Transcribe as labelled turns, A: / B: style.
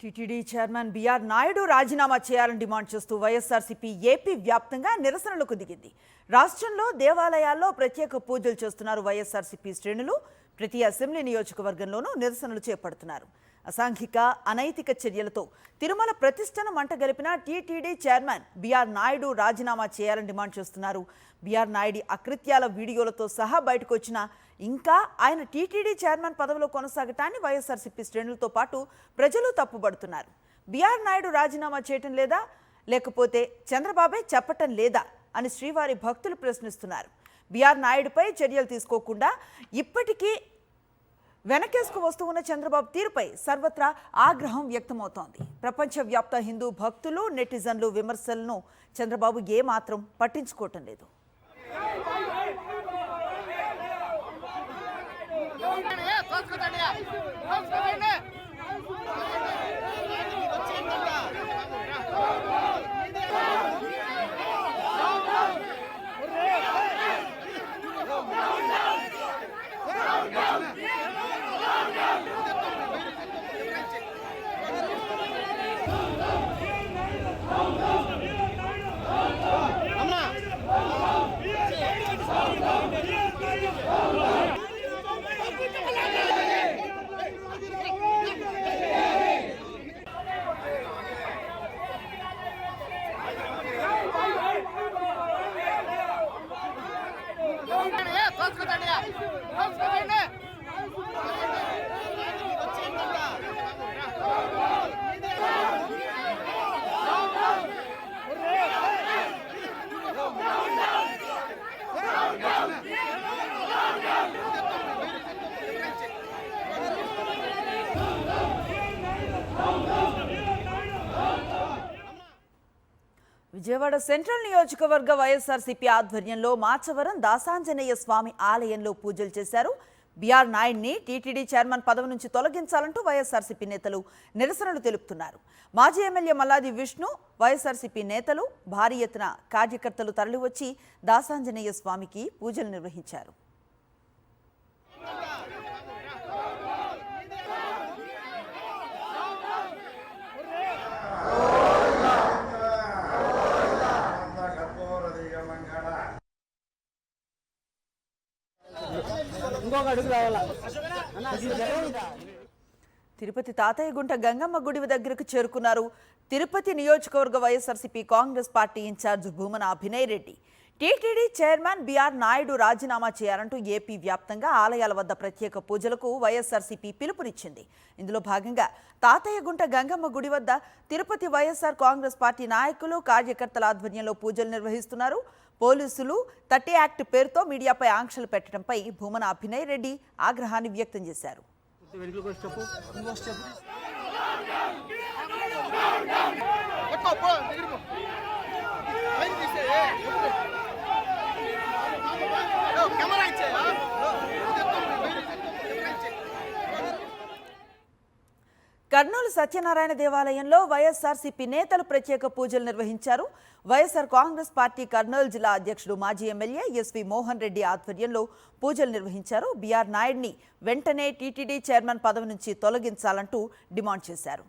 A: TTD chairman BR Naidu రాజీనామా చేయాలని demand చేస్తూ వైఎస్ఆర్సీపీ ఏపీ వ్యాప్తంగా నిరసనలకు దిగింది. రాష్ట్రంలో దేవాలయాల్లో ప్రత్యేక పూజలు చేస్తున్నారు వైఎస్ఆర్సీపీ శ్రేణులు. ప్రతి అసెంబ్లీ నియోజకవర్గంలోనూ నిరసనలు చేపడుతున్నారు. అసాంఘిక అనైతిక చర్యలతో తిరుమల ప్రతిష్టను మంటగలిపిన టీటీడీ చైర్మన్ బిఆర్ నాయుడు రాజీనామా చేయాలని డిమాండ్ చేస్తున్నారు. బిఆర్ నాయుడు అకృత్యాల వీడియోలతో సహా బయటకు వచ్చిన ఇంకా ఆయన టీటీడీ చైర్మన్ పదవిలో కొనసాగటాన్ని వైఎస్ఆర్సీపీ శ్రేణులతో పాటు ప్రజలు తప్పుపడుతున్నారు. బిఆర్ నాయుడు రాజీనామా చేయటం లేదా, లేకపోతే చంద్రబాబే చెప్పటం లేదా అని శ్రీవారి భక్తులు ప్రశ్నిస్తున్నారు. బిఆర్ నాయుడుపై చర్యలు తీసుకోకుండా ఇప్పటికీ వెనకేసుకు వస్తూ ఉన్న చంద్రబాబు తీరుపై సర్వత్రా ఆగ్రహం వ్యక్తమవుతోంది. ప్రపంచవ్యాప్త హిందూ భక్తులు, నెటిజన్లు విమర్శలను చంద్రబాబు ఏమాత్రం పట్టించుకోవటం లేదు. విజయవాడ సెంట్రల్ నియోజకవర్గ వైఎస్ఆర్సీపీ ఆధ్వర్యంలో మాచవరం దాసాంజనేయ స్వామి ఆలయంలో పూజలు చేశారు. బిఆర్ నాయుడిని టీటీడీ చైర్మన్ పదవి నుంచి తొలగించాలంటూ వైఎస్ఆర్సీపీ నేతలు నిరసనలు తెలుపుతున్నారు. మాజీ ఎమ్మెల్యే మల్లాది విష్ణు, వైఎస్ఆర్సీపీ నేతలు భారీ ఎత్తున కార్యకర్తలు తరలివచ్చి దాసాంజనేయ స్వామికి పూజలు నిర్వహించారు. తిరుపతి తాతయ్యగుంట గంగమ్మ గుడి దగ్గరకు చేరుకున్నారు తిరుపతి నియోజకవర్గ YSRCP Congress party in charge Bhumana Abhinay Reddy. TTD chairman BR Naidu రాజీనామా చేయాలంటూ ఏపీ వ్యాప్తంగా ఆలయాల వద్ద ప్రత్యేక పూజలకు వైఎస్ఆర్సీపీ పిలుపునిచ్చింది. ఇందులో భాగంగా తాతయ్యగుంట గంగమ్మ గుడి వద్ద తిరుపతి వైఎస్ఆర్ కాంగ్రెస్ పార్టీ నాయకులు, కార్యకర్తల ఆధ్వర్యంలో పూజలు నిర్వహిస్తున్నారు. పోలీసులు 30 యాక్ట్ పేరుతో మీడియాపై ఆంక్షలు పెట్టడంపై భూమన అభినయ్ రెడ్డి ఆగ్రహాన్ని వ్యక్తం చేశారు. కర్నూలు సత్యనారాయణ దేవాలయంలో వైఎస్ఆర్సీపీ నేతలు ప్రత్యేక పూజలు నిర్వహించారు. వైఎస్ఆర్ కాంగ్రెస్ పార్టీ కర్నూలు జిల్లా అధ్యక్షుడు, మాజీ ఎమ్మెల్యే ఎస్వి మోహన్ రెడ్డి ఆధ్వర్యంలో పూజలు నిర్వహించారు. బిఆర్ నాయుడిని వెంటనే టీటీడీ చైర్మన్ పదవి నుంచి తొలగించాలంటూ డిమాండ్ చేశారు.